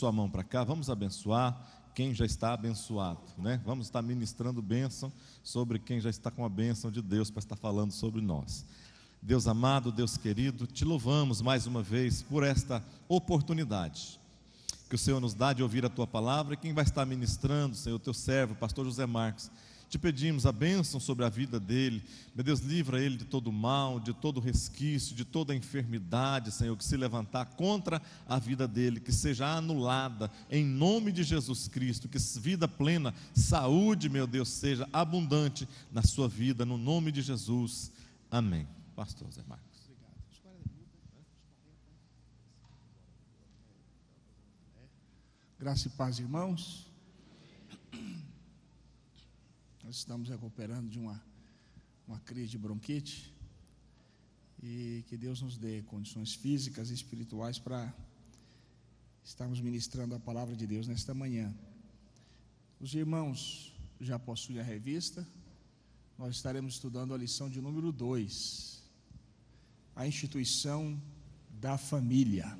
sua mão para cá, vamos abençoar quem já está abençoado, né? Vamos estar ministrando bênção sobre quem já está com a bênção de Deus para estar falando sobre nós. Deus amado, Deus querido, te louvamos mais uma vez por esta oportunidade que o Senhor nos dá de ouvir a tua palavra. E quem vai estar ministrando, Senhor, o teu servo, pastor José Marcos, te pedimos a bênção sobre a vida dele. Meu Deus, livra ele de todo mal, de todo resquício, de toda enfermidade, Senhor, que se levantar contra a vida dele, que seja anulada em nome de Jesus Cristo, que vida plena, saúde, meu Deus, seja abundante na sua vida, no nome de Jesus, amém. Pastor José Marcos. Graça e paz, irmãos. Nós estamos recuperando de uma crise de bronquite, e que Deus nos dê condições físicas e espirituais para estarmos ministrando a palavra de Deus nesta manhã. Os irmãos já possuem a revista. Nós estaremos estudando a lição de número 2, a instituição da família.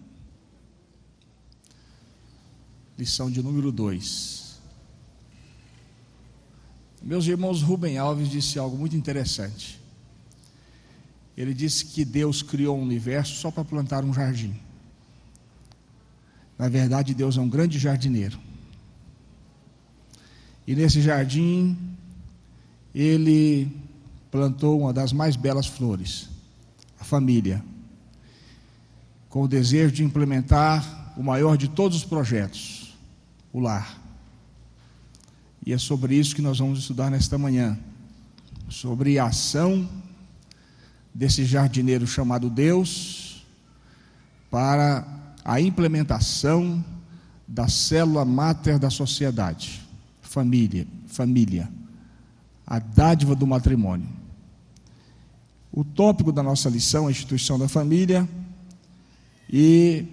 Lição de número 2. Meus irmãos, Rubem Alves disse algo muito interessante. Ele disse que Deus criou o universo só para plantar um jardim. Na verdade, Deus é um grande jardineiro. E nesse jardim, Ele plantou uma das mais belas flores, a família, com o desejo de implementar o maior de todos os projetos, o lar. E é sobre isso que nós vamos estudar nesta manhã, sobre a ação desse jardineiro chamado Deus para a implementação da célula máter da sociedade, família, a dádiva do matrimônio. O tópico da nossa lição é a instituição da família, e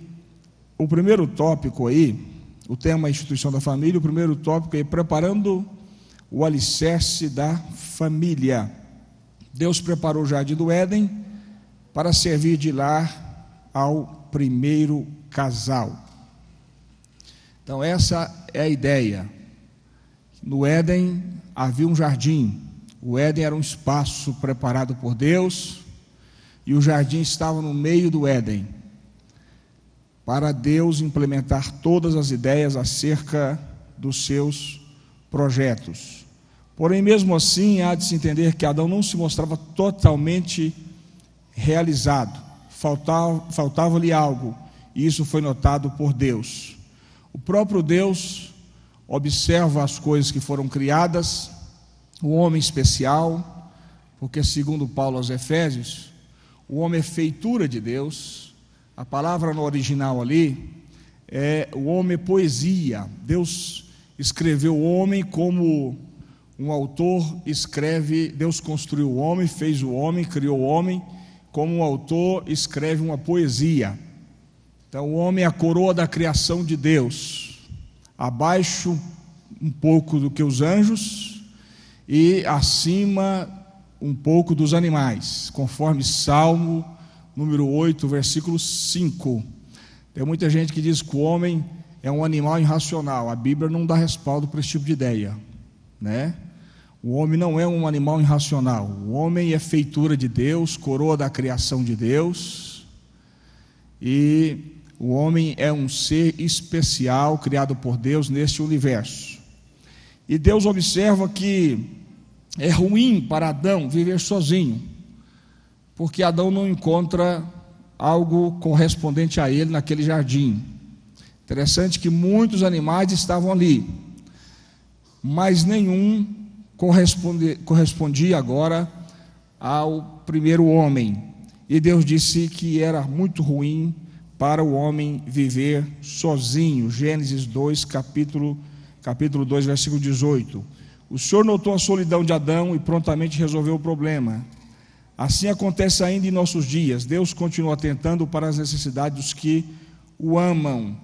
o primeiro tópico aí, o tema é a instituição da família. O primeiro tópico é preparando o alicerce da família. Deus preparou o jardim do Éden para servir de lar ao primeiro casal. Então essa é a ideia. No Éden havia um jardim. O Éden era um espaço preparado por Deus, e o jardim estava no meio do Éden, para Deus implementar todas as ideias acerca dos seus projetos. Porém, mesmo assim, há de se entender que Adão não se mostrava totalmente realizado, faltava-lhe algo, e isso foi notado por Deus. O próprio Deus observa as coisas que foram criadas, o homem especial, porque segundo Paulo aos Efésios, o homem é feitura de Deus. A palavra no original ali o homem é poesia. Deus escreveu o homem como um autor escreve. Deus construiu o homem, fez o homem, criou o homem, como um autor escreve uma poesia. Então o homem é a coroa da criação de Deus, abaixo um pouco do que os anjos e acima um pouco dos animais, conforme Salmo número 8, versículo 5. Tem muita gente que diz que o homem é um animal irracional. A Bíblia não dá respaldo para esse tipo de ideia, né? O homem não é um animal irracional. O homem é feitura de Deus, coroa da criação de Deus, e o homem é um ser especial criado por Deus neste universo. E Deus observa que é ruim para Adão viver sozinho, porque Adão não encontra algo correspondente a ele naquele jardim. Interessante que muitos animais estavam ali, mas nenhum correspondia agora ao primeiro homem. E Deus disse que era muito ruim para o homem viver sozinho. Gênesis 2, capítulo 2, versículo 18. O Senhor notou a solidão de Adão e prontamente resolveu o problema. Assim acontece ainda em nossos dias. Deus continua atentando para as necessidades dos que o amam,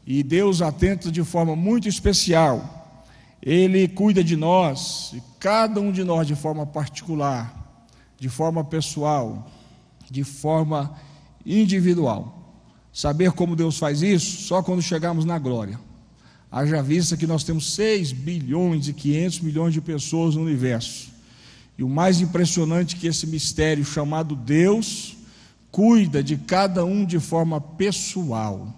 e Deus atenta de forma muito especial. Ele cuida de nós, cada um de nós de forma particular, de forma pessoal, de forma individual. saber como Deus faz isso só quando chegarmos na glória. Haja vista que nós temos 6 bilhões e 500 milhões de pessoas no universo. E o mais impressionante é que esse mistério chamado Deus cuida de cada um de forma pessoal,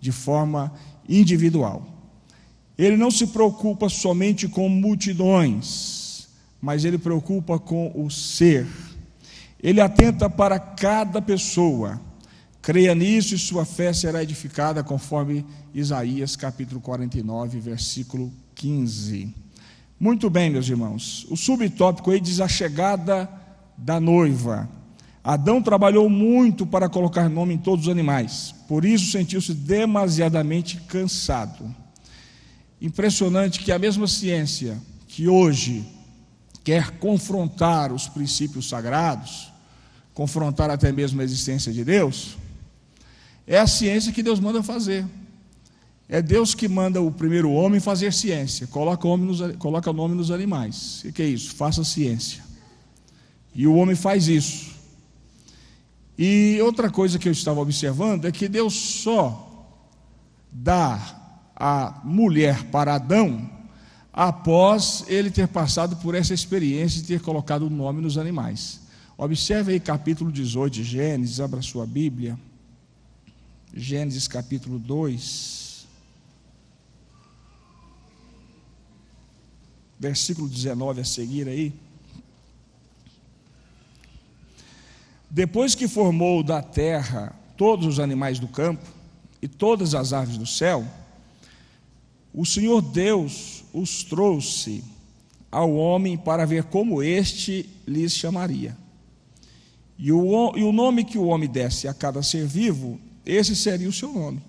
de forma individual. Ele não se preocupa somente com multidões, mas ele preocupa com o ser. Ele atenta para cada pessoa. Creia nisso e sua fé será edificada, conforme Isaías capítulo 49, versículo 15. Muito bem, meus irmãos. O subtópico aí diz a chegada da noiva. Adão trabalhou muito para colocar nome em todos os animais, por isso sentiu-se demasiadamente cansado. Impressionante que a mesma ciência que hoje quer confrontar os princípios sagrados, confrontar até mesmo a existência de Deus, é a ciência que Deus manda fazer. É Deus que manda o primeiro homem fazer ciência, coloca o nome nos animais. O que é isso? Faça ciência. E o homem faz isso. E outra coisa que eu estava observando é que Deus só dá a mulher para Adão após ele ter passado por essa experiência de ter colocado o nome nos animais. Observe aí capítulo 18 de Gênesis, abra sua Bíblia. Gênesis capítulo 2, versículo 19 a seguir aí. Depois que formou da terra todos os animais do campo e todas as aves do céu, o Senhor Deus os trouxe ao homem para ver como este lhes chamaria. E o nome que o homem desse a cada ser vivo, esse seria o seu nome.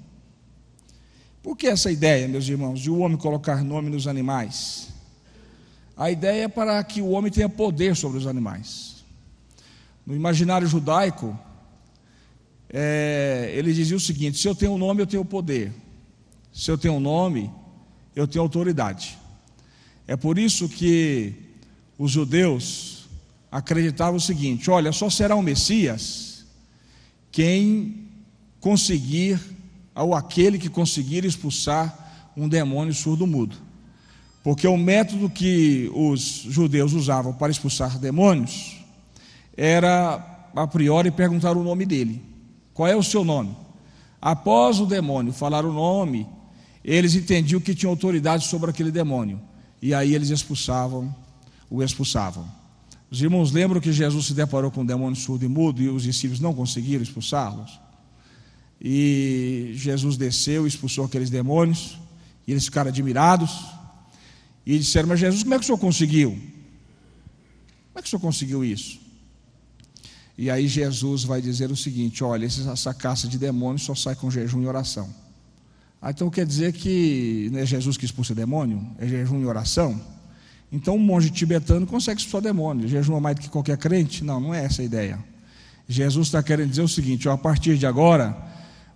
Por que essa ideia, meus irmãos, de o homem colocar nome nos animais? A ideia é para que o homem tenha poder sobre os animais. No imaginário judaico, ele dizia o seguinte: se eu tenho um nome, eu tenho poder. Se eu tenho um nome, eu tenho autoridade. É por isso que os judeus acreditavam o seguinte: olha, só será o Messias quem conseguir, ou aquele que conseguir expulsar um demônio surdo-mudo. Porque o método que os judeus usavam para expulsar demônios era, a priori, perguntar o nome dele. Qual é o seu nome? Após o demônio falar o nome, eles entendiam que tinham autoridade sobre aquele demônio. E aí eles o expulsavam. Os irmãos lembram que Jesus se deparou com um demônio surdo e mudo e os discípulos não conseguiram expulsá-los? E Jesus desceu e expulsou aqueles demônios, e eles ficaram admirados, e disseram: mas Jesus, como é que o senhor conseguiu? Como é que o senhor conseguiu isso? E aí Jesus vai dizer o seguinte: olha, essa caça de demônios só sai com jejum e oração. Então quer dizer que não é Jesus que expulsa demônio? É jejum e oração? Então um monge tibetano consegue expulsar demônio. Jejum é mais do que qualquer crente? Não, não é essa a ideia. Jesus está querendo dizer o seguinte: ó, a partir de agora,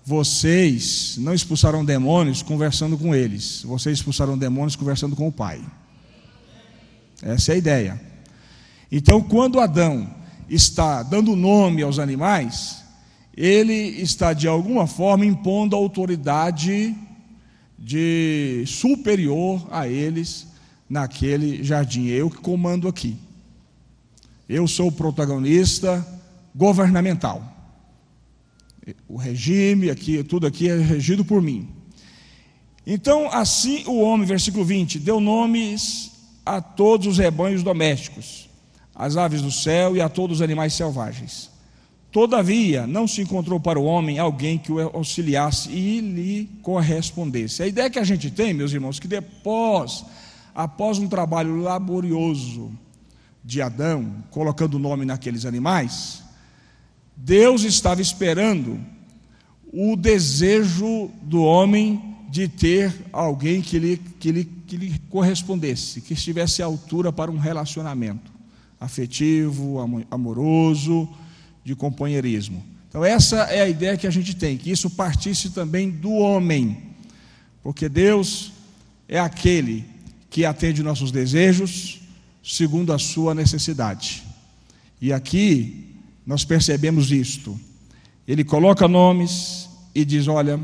vocês não expulsarão demônios conversando com eles, vocês expulsarão demônios conversando com o Pai. Essa é a ideia. Então, quando Adão está dando nome aos animais, ele está de alguma forma impondo a autoridade superior a eles naquele jardim. Eu que comando aqui. Eu sou o protagonista governamental. O regime aqui, tudo aqui é regido por mim. Então, assim o homem, versículo 20, deu nomes a todos os rebanhos domésticos, às aves do céu e a todos os animais selvagens. Todavia, não se encontrou para o homem alguém que o auxiliasse e lhe correspondesse. A ideia que a gente tem, meus irmãos, que após um trabalho laborioso de Adão, colocando o nome naqueles animais, Deus estava esperando o desejo do homem de ter alguém que lhe correspondesse, que estivesse à altura para um relacionamento afetivo, amoroso, de companheirismo. Então essa é a ideia que a gente tem, que isso partisse também do homem, porque Deus é aquele que atende nossos desejos segundo a sua necessidade. E aqui nós percebemos isto: ele coloca nomes, e diz: olha,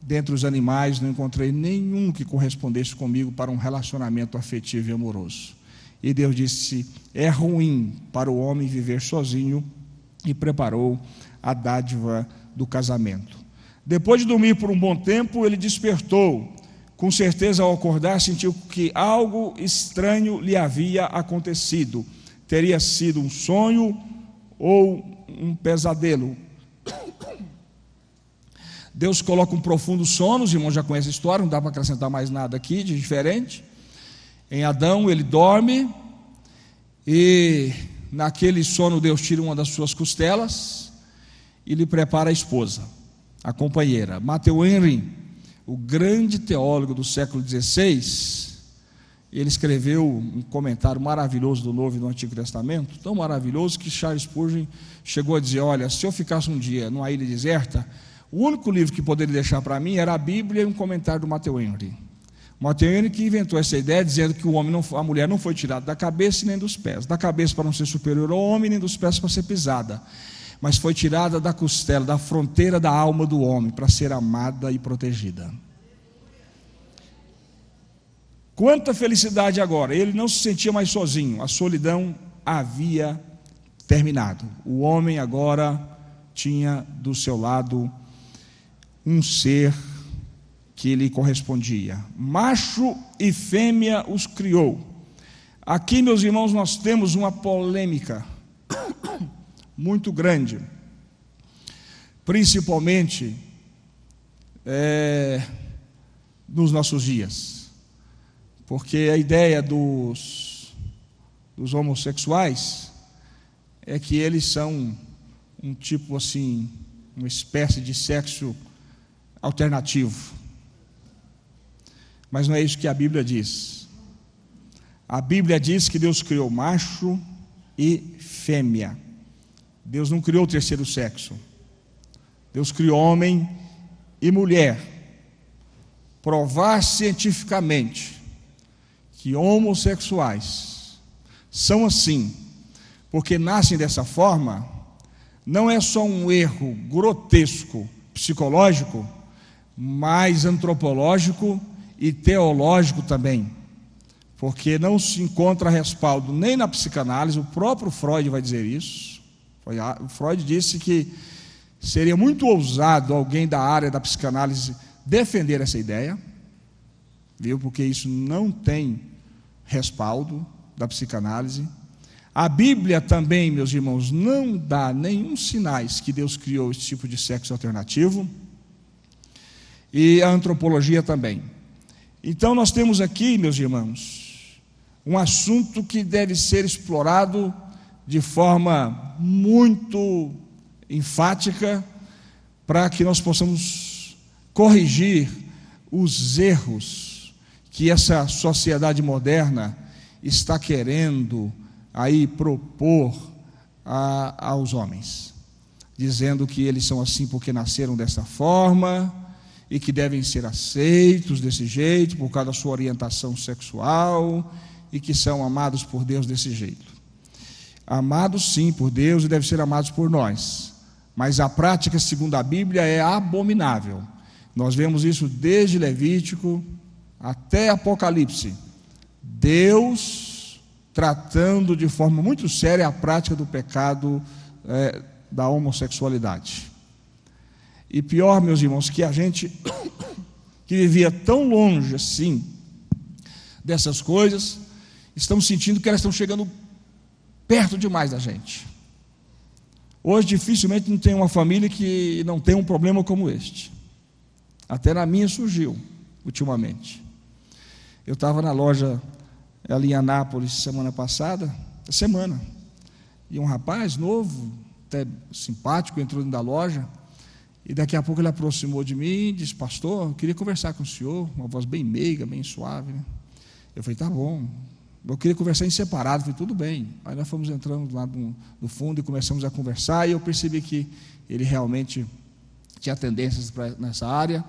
dentre os animais não encontrei nenhum que correspondesse comigo para um relacionamento afetivo e amoroso. E Deus disse: é ruim para o homem viver sozinho, e preparou a dádiva do casamento. Depois de dormir por um bom tempo, ele despertou. Com certeza, ao acordar, sentiu que algo estranho lhe havia acontecido. Teria sido um sonho ou um pesadelo. Deus coloca um profundo sono, os irmãos já conhecem a história, não dá para acrescentar mais nada aqui de diferente. Em Adão, ele dorme, e naquele sono Deus tira uma das suas costelas e lhe prepara a esposa, a companheira. Matthew Henry, o grande teólogo do século XVI, ele escreveu um comentário maravilhoso do Novo e do Antigo Testamento, tão maravilhoso que Charles Spurgeon chegou a dizer: olha, se eu ficasse um dia numa ilha deserta, o único livro que poderia deixar para mim era a Bíblia e um comentário do Matthew Henry. Matthew Henry que inventou essa ideia, dizendo que a mulher não foi tirada da cabeça nem dos pés, da cabeça para não ser superior ao homem, nem dos pés para ser pisada, mas foi tirada da costela, da fronteira da alma do homem, para ser amada e protegida. Quanta felicidade agora! Ele não se sentia mais sozinho, a solidão havia terminado. O homem agora tinha do seu lado um ser que lhe correspondia. Macho e fêmea os criou. Aqui, meus irmãos, nós temos uma polêmica muito grande, principalmente nos nossos dias, porque a ideia dos homossexuais é que eles são um tipo assim, uma espécie de sexo alternativo. Mas não é isso que a Bíblia diz. A Bíblia diz que Deus criou macho e fêmea. Deus não criou o terceiro sexo. Deus criou homem e mulher. Provar cientificamente que homossexuais são assim, porque nascem dessa forma, não é só um erro grotesco, psicológico, mas antropológico e teológico também, porque não se encontra respaldo nem na psicanálise. O próprio Freud vai dizer isso. O Freud disse que seria muito ousado alguém da área da psicanálise defender essa ideia, viu? Porque isso não tem respaldo da psicanálise. A Bíblia também, meus irmãos, não dá nenhum sinais que Deus criou esse tipo de sexo alternativo, e a antropologia também. Então nós temos aqui, meus irmãos, um assunto que deve ser explorado de forma muito enfática, para que nós possamos corrigir os erros que essa sociedade moderna está querendo aí propor aos homens, dizendo que eles são assim porque nasceram dessa forma, e que devem ser aceitos desse jeito, por causa da sua orientação sexual, e que são amados por Deus desse jeito. Amados sim por Deus, e devem ser amados por nós, mas a prática, segundo a Bíblia, é abominável. Nós vemos isso desde Levítico até Apocalipse. Deus tratando de forma muito séria a prática do pecado da homossexualidade. E pior, meus irmãos, que a gente que vivia tão longe assim dessas coisas, estamos sentindo que elas estão chegando perto demais da gente. Hoje dificilmente não tem uma família que não tem um problema como este. Até na minha surgiu ultimamente. Eu estava na loja ali em Anápolis semana passada, e um rapaz novo, até simpático, entrou dentro da loja. E daqui a pouco ele aproximou de mim e disse: pastor, eu queria conversar com o senhor, uma voz bem meiga, bem suave, né? Eu falei: tá bom, eu queria conversar em separado. Eu falei: tudo bem. Aí nós fomos entrando lá no fundo e começamos a conversar, e eu percebi que ele realmente tinha tendências nessa área,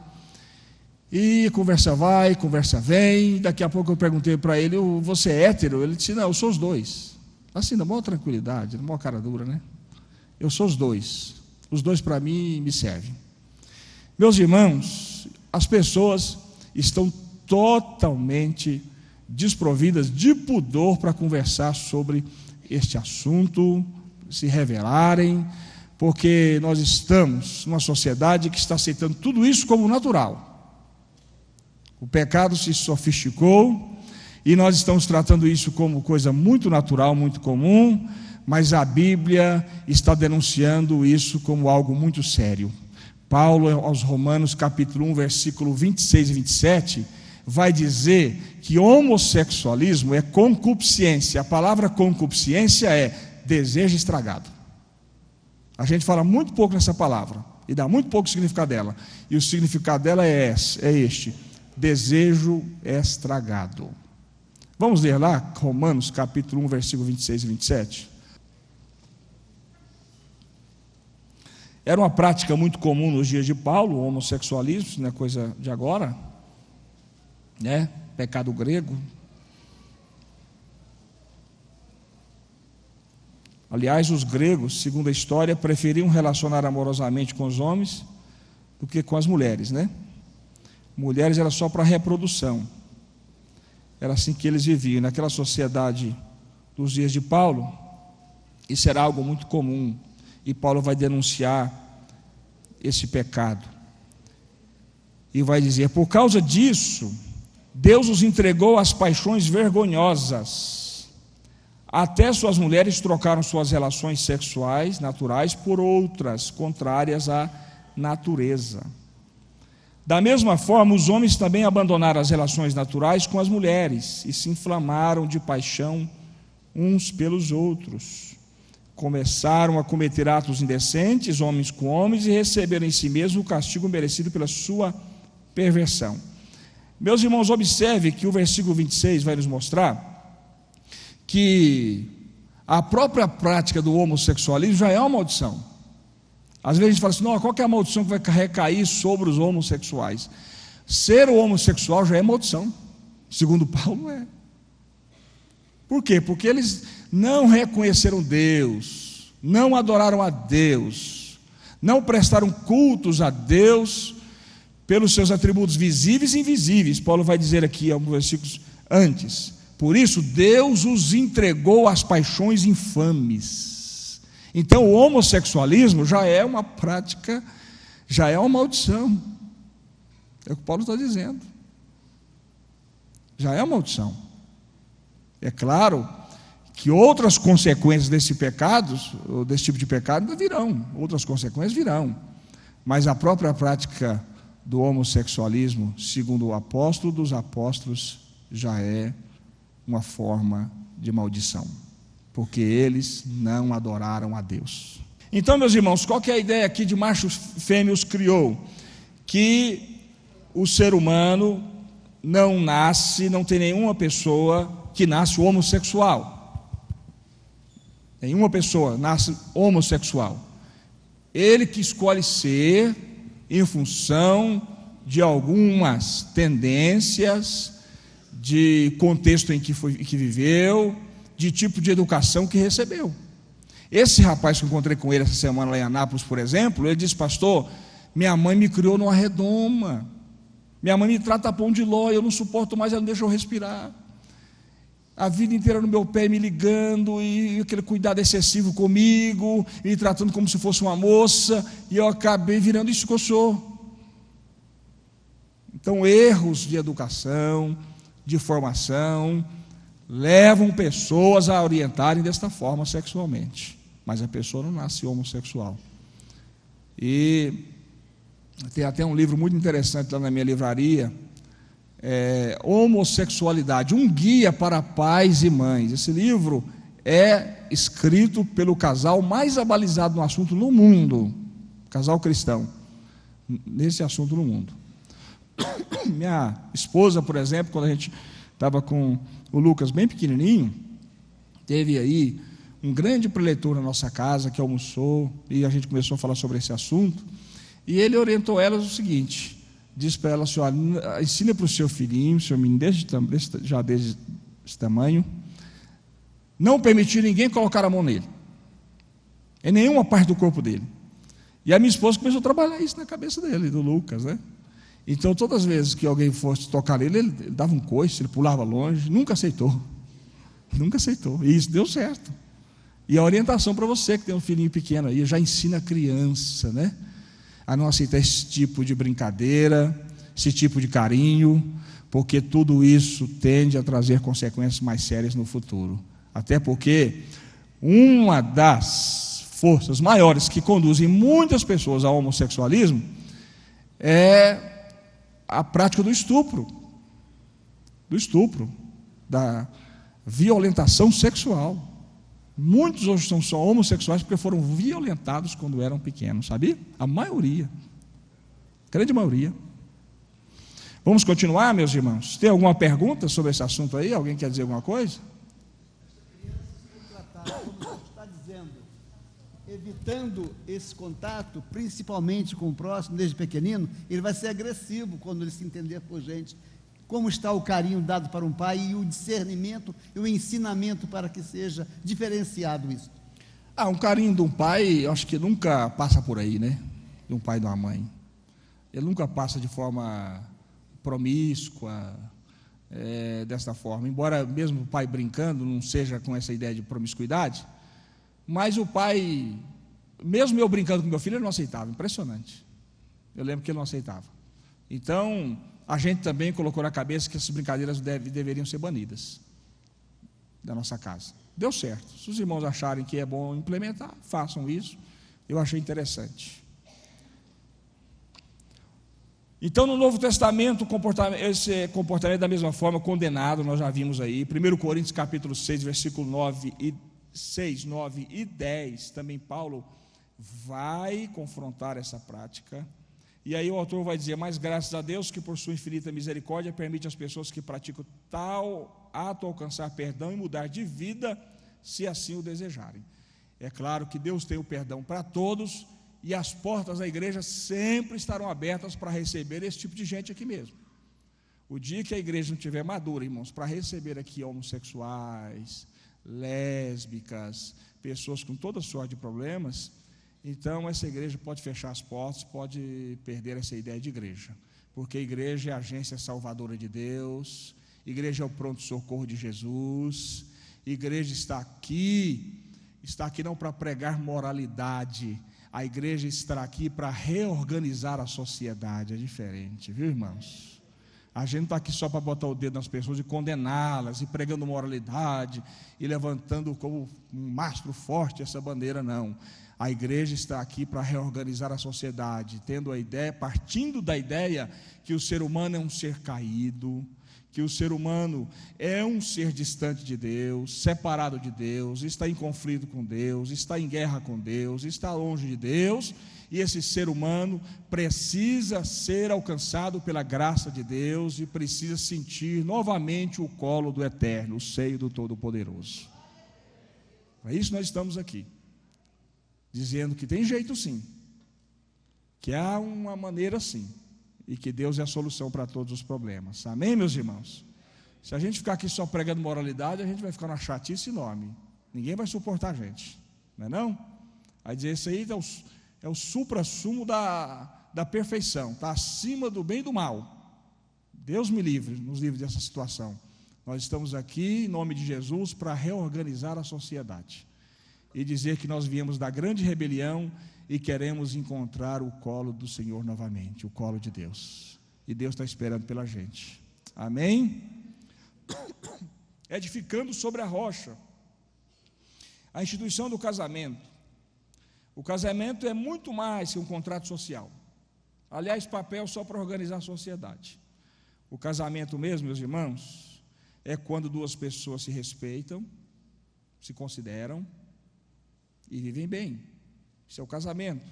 e conversa vai, conversa vem. Daqui a pouco eu perguntei para ele: você é hétero? Ele disse: não, eu sou os dois. Assim, na maior tranquilidade, na maior cara dura, né? Eu sou os dois para mim me servem. Meus irmãos, as pessoas estão totalmente desprovidas de pudor para conversar sobre este assunto, se revelarem, porque nós estamos numa sociedade que está aceitando tudo isso como natural. O pecado se sofisticou e nós estamos tratando isso como coisa muito natural, muito comum, mas a Bíblia está denunciando isso como algo muito sério. Paulo, aos Romanos, capítulo 1, versículo 26 e 27, vai dizer que homossexualismo é concupiscência. A palavra concupiscência é desejo estragado. A gente fala muito pouco nessa palavra e dá muito pouco significado dela. E o significado dela é este: desejo estragado. Vamos ler lá, Romanos, capítulo 1, versículo 26 e 27. Era uma prática muito comum nos dias de Paulo, o homossexualismo, isso não é coisa de agora, né? Pecado grego. Aliás, os gregos, segundo a história, preferiam relacionar amorosamente com os homens do que com as mulheres, né? Mulheres era só para reprodução. Era assim que eles viviam. Naquela sociedade dos dias de Paulo, isso era algo muito comum. E Paulo vai denunciar esse pecado. E vai dizer: por causa disso, Deus os entregou às paixões vergonhosas. Até suas mulheres trocaram suas relações sexuais naturais por outras contrárias à natureza. Da mesma forma, os homens também abandonaram as relações naturais com as mulheres e se inflamaram de paixão uns pelos outros. Começaram a cometer atos indecentes, homens com homens, e receberam em si mesmo o castigo merecido pela sua perversão. Meus irmãos, observe que o versículo 26 vai nos mostrar que a própria prática do homossexualismo já é uma maldição. Às vezes a gente fala assim: não, qual que é a maldição que vai recair sobre os homossexuais? Ser homossexual já é maldição, segundo Paulo é. Por quê? Porque eles não reconheceram Deus, não adoraram a Deus, não prestaram cultos a Deus pelos seus atributos visíveis e invisíveis. Paulo vai dizer aqui alguns versículos antes: por isso Deus os entregou às paixões infames. Então o homossexualismo já é uma prática, já é uma maldição. É o que Paulo está dizendo. Já é uma maldição. É claro que outras consequências desse pecado, ou desse tipo de pecado, virão. Outras consequências virão. Mas a própria prática do homossexualismo, segundo o apóstolo dos apóstolos, já é uma forma de maldição, porque eles não adoraram a Deus. Então, meus irmãos, qual que é a ideia aqui de machos fêmeos criou? Que o ser humano não nasce, não tem nenhuma pessoa que nasce homossexual. Nenhuma pessoa nasce homossexual. Ele que escolhe ser em função de algumas tendências, de contexto em que viveu, de tipo de educação que recebeu. Esse rapaz que eu encontrei com ele essa semana lá em Anápolis, por exemplo, ele disse: pastor, minha mãe me criou numa redoma, minha mãe me trata pão de ló, eu não suporto mais, ela não deixa eu respirar, a vida inteira no meu pé me ligando, e aquele cuidado excessivo comigo, me tratando como se fosse uma moça, e eu acabei virando isso que eu sou. Então, erros de educação, de formação, levam pessoas a orientarem desta forma sexualmente, mas a pessoa não nasce homossexual. E tem até um livro muito interessante lá na minha livraria, Homossexualidade, um guia para pais e mães. Esse livro é escrito pelo casal mais abalizado no assunto no mundo, casal cristão, nesse assunto no mundo. Minha esposa, por exemplo, quando a gente estava com o Lucas bem pequenininho, teve aí um grande preletor na nossa casa que almoçou, e a gente começou a falar sobre esse assunto, e ele orientou ela o seguinte: disse para ela assim: olha, ensina para o seu filhinho, seu menino desde esse tamanho, não permitir ninguém colocar a mão nele, em nenhuma parte do corpo dele, E a minha esposa começou a trabalhar isso na cabeça dele, do Lucas, né? Então, todas as vezes que alguém fosse tocar nele, ele dava um coice, ele pulava longe, nunca aceitou. Nunca aceitou. E isso deu certo. E a orientação para você que tem um filhinho pequeno aí, já ensina a criança, né? A não aceitar esse tipo de brincadeira, esse tipo de carinho, porque tudo isso tende a trazer consequências mais sérias no futuro. Até porque uma das forças maiores que conduzem muitas pessoas ao homossexualismo é a prática do estupro, da violentação sexual. Muitos hoje são só homossexuais porque foram violentados quando eram pequenos, sabia? A maioria, a grande maioria. Vamos continuar, meus irmãos? Tem alguma pergunta sobre esse assunto aí? Alguém quer dizer alguma coisa? Como você está dizendo, evitando esse contato, principalmente com o próximo, desde pequenino, ele vai ser agressivo quando ele se entender por gente. Como está o carinho dado para um pai e o discernimento e o ensinamento para que seja diferenciado isso? Um carinho de um pai, eu acho que nunca passa por aí, né? De um pai e de uma mãe. Ele nunca passa de forma promíscua, desta forma. Embora mesmo o pai brincando não seja com essa ideia de promiscuidade, mas o pai, mesmo eu brincando com meu filho, ele não aceitava. Impressionante. Eu lembro que ele não aceitava. Então, a gente também colocou na cabeça que essas brincadeiras deveriam ser banidas da nossa casa. Deu certo. Se os irmãos acharem que é bom implementar, façam isso. Eu achei interessante. Então, no Novo Testamento, esse comportamento da mesma forma condenado, nós já vimos aí. 1 Coríntios capítulo 6, versículo 9 e 10, também Paulo vai confrontar essa prática. E aí o autor vai dizer: mas graças a Deus que por sua infinita misericórdia permite às pessoas que praticam tal ato alcançar perdão e mudar de vida, se assim o desejarem. É claro que Deus tem o perdão para todos, e as portas da igreja sempre estarão abertas para receber esse tipo de gente aqui mesmo. O dia que a igreja não estiver madura, irmãos, para receber aqui homossexuais, lésbicas, pessoas com toda sorte de problemas, então essa igreja pode fechar as portas, pode perder essa ideia de igreja, porque a igreja é a agência salvadora de Deus, a igreja é o pronto-socorro de Jesus, a igreja está aqui não para pregar moralidade, a igreja está aqui para reorganizar a sociedade. É diferente, viu, irmãos? A gente não está aqui só para botar o dedo nas pessoas e condená-las, e pregando moralidade, e levantando como um mastro forte essa bandeira, não. A igreja está aqui para reorganizar a sociedade, partindo da ideia que o ser humano é um ser caído, que o ser humano é um ser distante de Deus, separado de Deus, está em conflito com Deus, está em guerra com Deus, está longe de Deus, e esse ser humano precisa ser alcançado pela graça de Deus e precisa sentir novamente o colo do Eterno, o seio do Todo-Poderoso. Para isso nós estamos aqui, dizendo que tem jeito sim, que há uma maneira sim, e que Deus é a solução para todos os problemas. Amém, meus irmãos? Se a gente ficar aqui só pregando moralidade, a gente vai ficar numa chatice enorme, ninguém vai suportar a gente, não é não? Vai dizer, isso aí é o supra-sumo da perfeição, está acima do bem e do mal. Deus me livre, nos livre dessa situação. Nós estamos aqui em nome de Jesus para reorganizar a sociedade e dizer que nós viemos da grande rebelião e queremos encontrar o colo do Senhor novamente, o colo de Deus, e Deus está esperando pela gente. Amém? Edificando sobre a rocha, a instituição do casamento. O casamento é muito mais que um contrato social, aliás, papel só para organizar a sociedade. O casamento mesmo, meus irmãos, é quando duas pessoas se respeitam, se consideram e vivem bem. Isso é o casamento.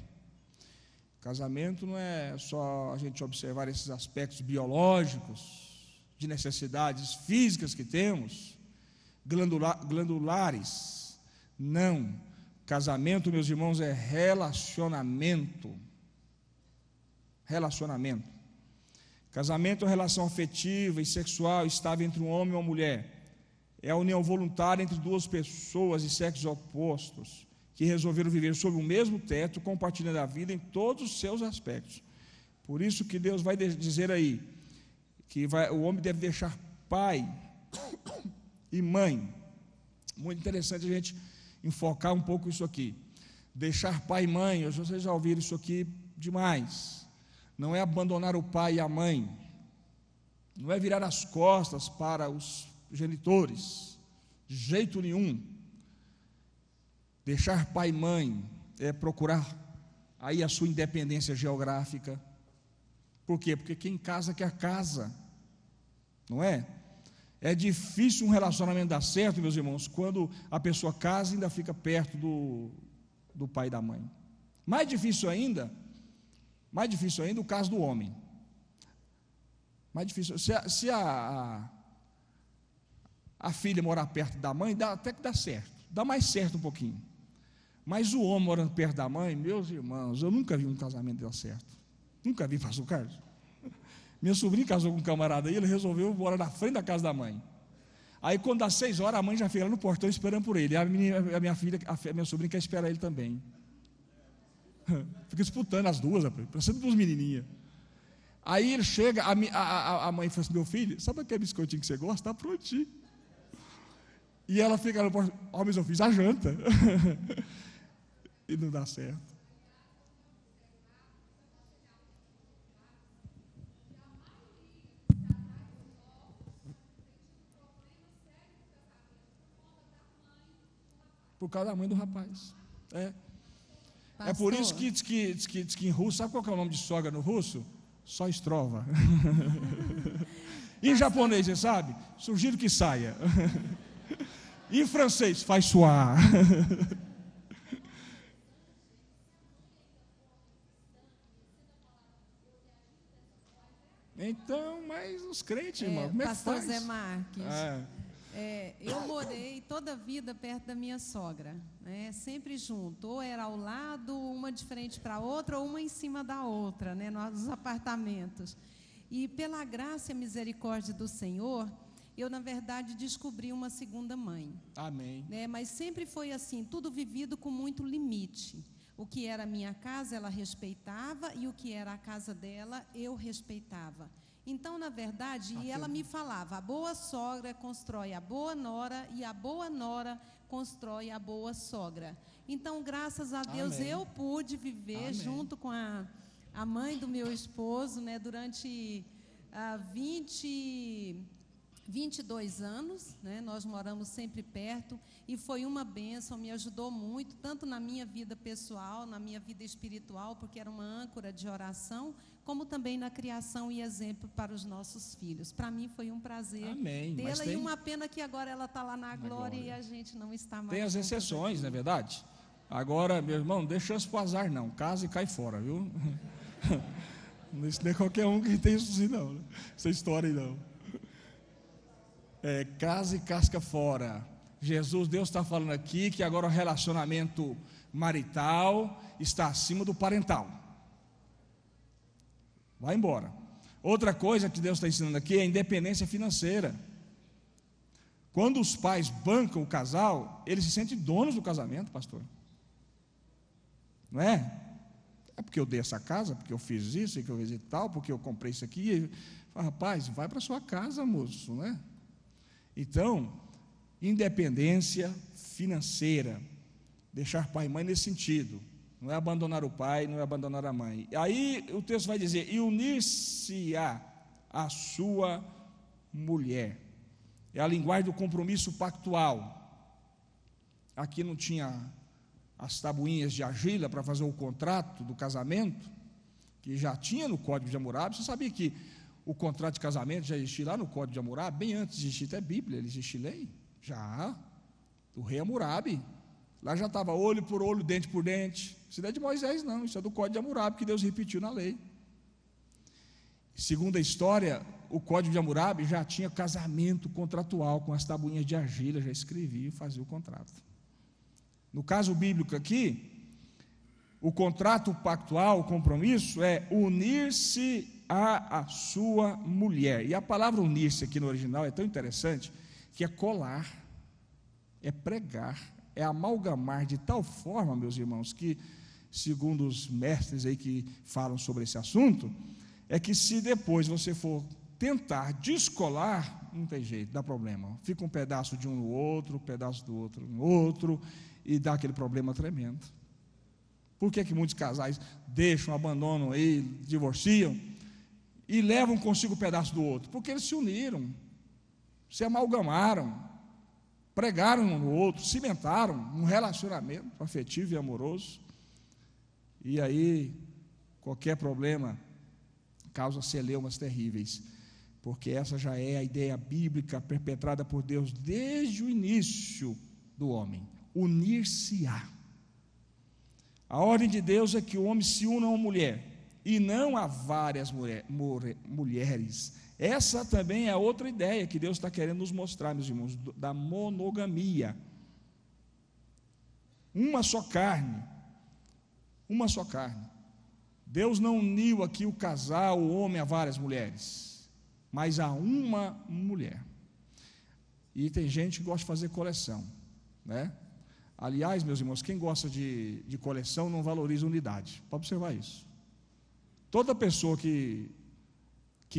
Casamento não é só a gente observar esses aspectos biológicos, de necessidades físicas que temos, glandulares. Não. Casamento, meus irmãos, é relacionamento. Relacionamento. Casamento é uma relação afetiva e sexual estável entre um homem e uma mulher. É a união voluntária entre duas pessoas de sexos opostos, que resolveram viver sob o mesmo teto, compartilhando a vida em todos os seus aspectos. Por isso que Deus vai dizer aí, que o homem deve deixar pai e mãe. Muito interessante a gente enfocar um pouco isso aqui. Deixar pai e mãe, vocês já ouviram isso aqui demais. Não é abandonar o pai e a mãe, não é virar as costas para os genitores, de jeito nenhum. Deixar pai e mãe é procurar aí a sua independência geográfica. Por quê? Porque quem casa quer casa, não é? É difícil um relacionamento dar certo, meus irmãos, quando a pessoa casa e ainda fica perto do pai e da mãe. Mais difícil ainda o caso do homem. Mais difícil, se a filha morar perto da mãe, até que dá certo, dá mais certo um pouquinho. Mas o homem morando perto da mãe, meus irmãos, eu nunca vi um casamento dar certo. Nunca vi, pastor Carlos. Minha sobrinha casou com um camarada aí, ele resolveu morar na frente da casa da mãe. Aí quando dá 6 horas, a mãe já fica lá no portão esperando por ele. A minha sobrinha quer esperar ele também. Fica disputando as duas, parecendo duas menininhas. Aí ele chega, a mãe fala assim: meu filho, sabe aquele biscoitinho que você gosta? Está prontinho. E ela fica no portão: ó, mas eu fiz a janta. E não dá certo. Por causa da mãe do rapaz. É por isso que diz que em russo, sabe qual que é o nome de sogra no russo? Só estrova. Em japonês, você sabe? Sugiro que saia. E em francês, faz suar. Então, mas os crentes, irmão, como é que faz? Pastor Zé Marques, eu morei toda a vida perto da minha sogra, né, sempre junto, ou era ao lado, uma de frente para a outra, ou uma em cima da outra, né, nos apartamentos. E pela graça e misericórdia do Senhor, eu, na verdade, descobri uma segunda mãe. Amém. Né, mas sempre foi assim, tudo vivido com muito limite. O que era a minha casa, ela respeitava, e o que era a casa dela, eu respeitava. Então, na verdade, ela me falava: a boa sogra constrói a boa nora, e a boa nora constrói a boa sogra. Então, graças a Deus, amém, eu pude viver amém, junto com a mãe do meu esposo, né, durante 22 anos, né, nós moramos sempre perto, e foi uma bênção, me ajudou muito, tanto na minha vida pessoal, na minha vida espiritual, porque era uma âncora de oração, como também na criação e exemplo para os nossos filhos. Para mim foi um prazer tê-la, e uma pena que agora ela está lá na glória e a gente não está mais. Tem as exceções, não é verdade? Agora, meu irmão, não dê chance para o azar não, casa e cai fora, viu? Isso não é qualquer um que tem isso assim não, essa história aí não. Casa e casca fora. Deus está falando aqui que agora o relacionamento marital está acima do parental. Vai embora. Outra coisa que Deus está ensinando aqui é a independência financeira. Quando os pais bancam o casal, eles se sentem donos do casamento, pastor. Não é? É porque eu dei essa casa, porque eu fiz isso, que eu fiz e tal, porque eu comprei isso aqui. Rapaz, vai para sua casa, moço, não é? Então, independência financeira, deixar pai e mãe nesse sentido, não é abandonar o pai, não é abandonar a mãe. Aí o texto vai dizer: e unir-se-á a sua mulher. É a linguagem do compromisso pactual. Aqui não tinha as tabuinhas de argila para fazer o contrato do casamento, que já tinha no Código de Hammurabi. Você sabia que o contrato de casamento já existia lá no Código de Hammurabi, bem antes de existir até Bíblia, ele existe lei? Já, do rei Hammurabi. Lá já estava olho por olho, dente por dente. Isso não é de Moisés não, isso é do Código de Hammurabi, que Deus repetiu na lei. Segundo a história, o Código de Hammurabi já tinha casamento contratual, com as tabuinhas de argila, já escrevia e fazia o contrato. No caso bíblico aqui, o contrato pactual, o compromisso, é unir-se a sua mulher. E a palavra unir-se aqui no original é tão interessante, que é colar, é pregar, é amalgamar de tal forma, meus irmãos, que, segundo os mestres aí que falam sobre esse assunto, é que se depois você for tentar descolar, não tem jeito, dá problema. Fica um pedaço de um no outro, um pedaço do outro no outro, e dá aquele problema tremendo. Por que muitos casais deixam, abandonam aí, divorciam, e levam consigo um pedaço do outro? Porque eles se uniram, se amalgamaram, pregaram um no outro, cimentaram um relacionamento afetivo e amoroso, e aí qualquer problema causa celeumas terríveis, porque essa já é a ideia bíblica perpetrada por Deus desde o início do homem: unir-se-á. A ordem de Deus é que o homem se una a uma mulher, e não a várias mulheres. Essa também é outra ideia que Deus está querendo nos mostrar, meus irmãos, da monogamia. Uma só carne. Uma só carne. Deus não uniu aqui o casal, o homem, a várias mulheres, mas a uma mulher. E tem gente que gosta de fazer coleção, né? Aliás, meus irmãos, quem gosta de coleção não valoriza unidade. Pode observar isso. Toda pessoa que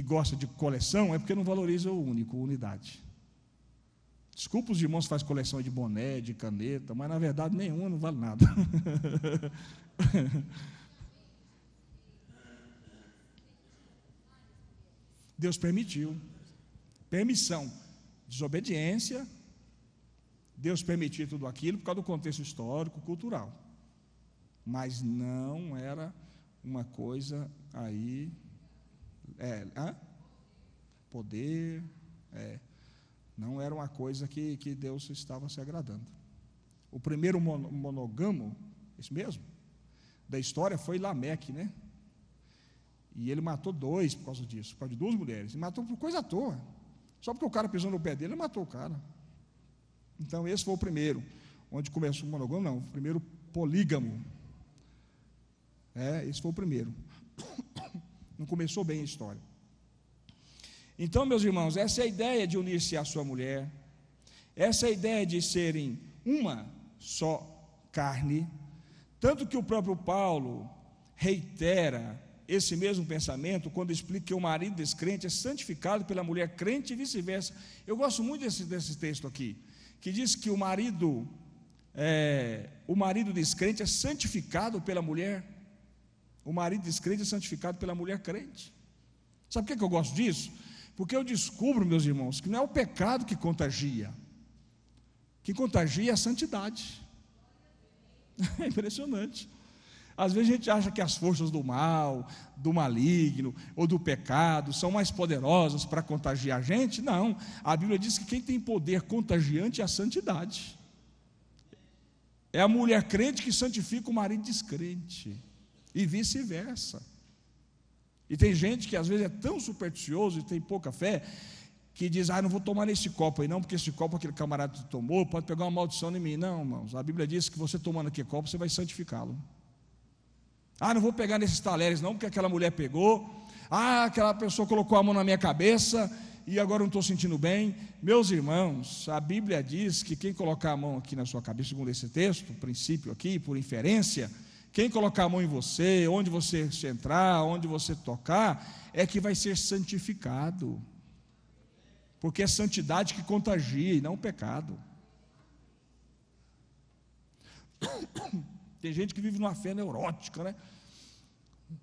gosta de coleção é porque não valoriza o único, unidade. Desculpa os irmãos que fazem coleção de boné, de caneta, mas na verdade nenhuma não vale nada. Deus permitiu. Permissão. Desobediência. Deus permitiu tudo aquilo por causa do contexto histórico, cultural. Mas não era uma coisa aí... poder... não era uma coisa que Deus estava se agradando. O primeiro monogamo, isso mesmo, da história foi Lameque, né? E ele matou 2 por causa disso, por causa de 2 mulheres. E matou por coisa à toa. Só porque o cara pisou no pé dele, ele matou o cara. Então esse foi o primeiro, onde começou o monogamo, não, o primeiro polígamo. Esse foi o primeiro. Não começou bem a história. Então, meus irmãos, essa é a ideia de unir-se à sua mulher, essa é a ideia de serem uma só carne, tanto que o próprio Paulo reitera esse mesmo pensamento quando explica que o marido descrente é santificado pela mulher crente e vice-versa. Eu gosto muito desse texto aqui, que diz que o marido descrente é santificado pela mulher. O marido descrente é santificado pela mulher crente. Sabe por que eu gosto disso? Porque eu descubro, meus irmãos, que não é o pecado que contagia. Que contagia é a santidade. É impressionante. Às vezes a gente acha que as forças do mal, do maligno ou do pecado são mais poderosas para contagiar a gente. Não, a Bíblia diz que quem tem poder contagiante é a santidade. É a mulher crente que santifica o marido descrente, e vice-versa. E tem gente que às vezes é tão supersticioso e tem pouca fé, que diz, não vou tomar nesse copo aí não, porque esse copo aquele camarada tomou, pode pegar uma maldição em mim. Não, irmãos, a Bíblia diz que você tomando aquele copo, você vai santificá-lo. Não vou pegar nesses talheres não, porque aquela mulher pegou, aquela pessoa colocou a mão na minha cabeça, e agora não estou sentindo bem. Meus irmãos, a Bíblia diz que quem colocar a mão aqui na sua cabeça, segundo esse texto, o princípio aqui, por inferência, quem colocar a mão em você, onde você entrar, onde você tocar, é que vai ser santificado. Porque é santidade que contagia e não pecado. Tem gente que vive numa fé neurótica, né?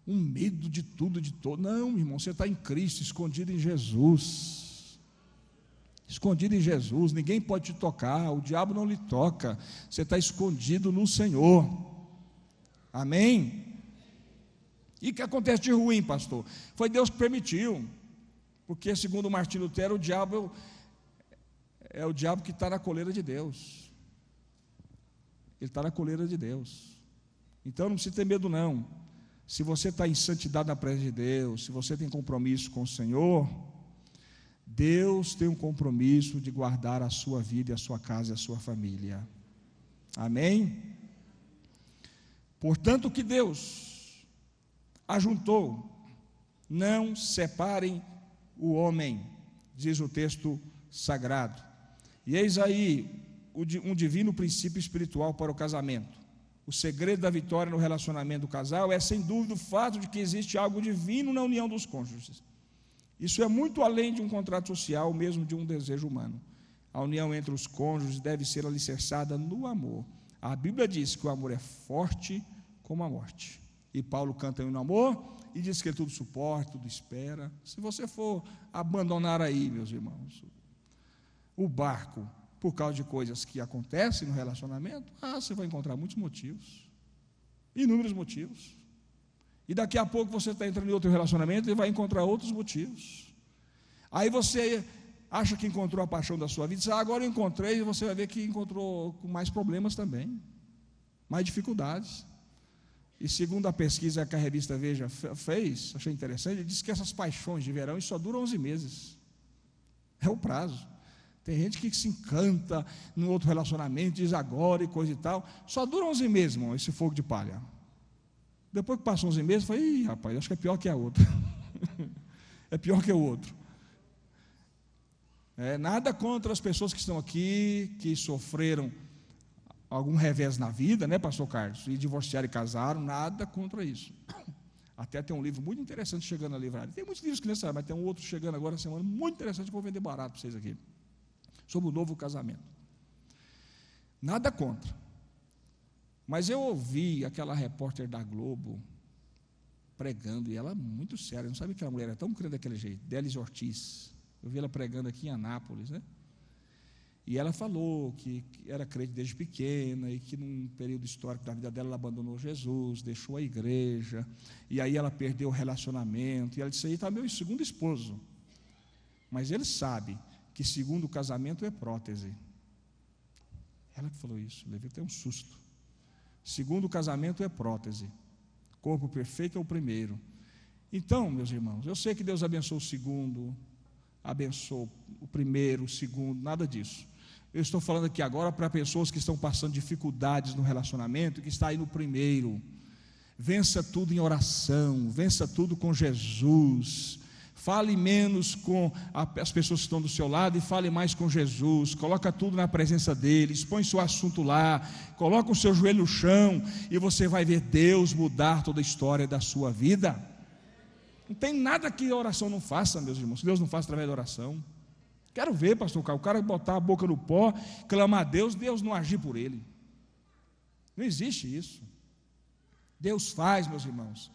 Um medo de tudo, de todo. Não, irmão, você está em Cristo, escondido em Jesus. Escondido em Jesus, ninguém pode te tocar, o diabo não lhe toca. Você está escondido no Senhor. Amém? E o que acontece de ruim, pastor? Foi Deus que permitiu, porque segundo Martim Lutero, o diabo é o diabo que está na coleira de Deus. Ele está na coleira de Deus. Então não precisa ter medo não. Se você está em santidade na presença de Deus, se você tem compromisso com o Senhor, Deus tem um compromisso de guardar a sua vida, a sua casa e a sua família. Amém? Portanto, que Deus ajuntou, não separem o homem, diz o texto sagrado. E eis aí um divino princípio espiritual para o casamento. O segredo da vitória no relacionamento do casal é, sem dúvida, o fato de que existe algo divino na união dos cônjuges. Isso é muito além de um contrato social, mesmo de um desejo humano. A união entre os cônjuges deve ser alicerçada no amor. A Bíblia diz que o amor é forte como a morte. E Paulo canta no amor e diz que tudo suporta, tudo espera. Se você for abandonar aí, meus irmãos, o barco, por causa de coisas que acontecem no relacionamento, você vai encontrar muitos motivos, inúmeros motivos. E daqui a pouco você está entrando em outro relacionamento e vai encontrar outros motivos. Aí você acha que encontrou a paixão da sua vida, agora eu encontrei, e você vai ver que encontrou com mais problemas também, mais dificuldades. E segundo a pesquisa que a revista Veja fez, achei interessante, ele disse que essas paixões de verão só duram 11 meses. É o prazo. Tem gente que se encanta num outro relacionamento, diz agora e coisa e tal. Só dura 11 meses, irmão, esse fogo de palha. Depois que passou 11 meses, eu falei, rapaz, acho que é pior que a outra. É pior que o outro. Nada contra as pessoas que estão aqui, que sofreram algum revés na vida, né, pastor Carlos, e divorciaram e casaram, nada contra isso. Até tem um livro muito interessante chegando na livraria. Tem muitos livros que nem sabem, mas tem um outro chegando agora na semana, muito interessante, que eu vou vender barato para vocês aqui, sobre o novo casamento. Nada contra. Mas eu ouvi aquela repórter da Globo pregando, e ela muito séria, não sabe que a mulher é tão crente daquele jeito, Délis Ortiz. Eu vi ela pregando aqui em Anápolis, né? E ela falou que era crente desde pequena e que num período histórico da vida dela ela abandonou Jesus, deixou a igreja, e aí ela perdeu o relacionamento, e ela disse, aí está meu segundo esposo, mas ele sabe que segundo casamento é prótese. Ela que falou isso, levei até um susto. Segundo casamento é prótese, corpo perfeito é o primeiro. Então, meus irmãos, eu sei que Deus abençoa o segundo, abençoa o primeiro, o segundo, nada disso. Eu estou falando aqui agora para pessoas que estão passando dificuldades no relacionamento, que está aí no primeiro. Vença tudo em oração, vença tudo com Jesus. Fale menos com as pessoas que estão do seu lado e fale mais com Jesus. Coloca tudo na presença dele, expõe seu assunto lá, coloca o seu joelho no chão e você vai ver Deus mudar toda a história da sua vida. Não tem nada que a oração não faça, meus irmãos, que Deus não faça através da oração. Quero ver, pastor Carlos, o cara botar a boca no pó, clamar a Deus, Deus não agir por ele. Não existe isso. Deus faz, meus irmãos.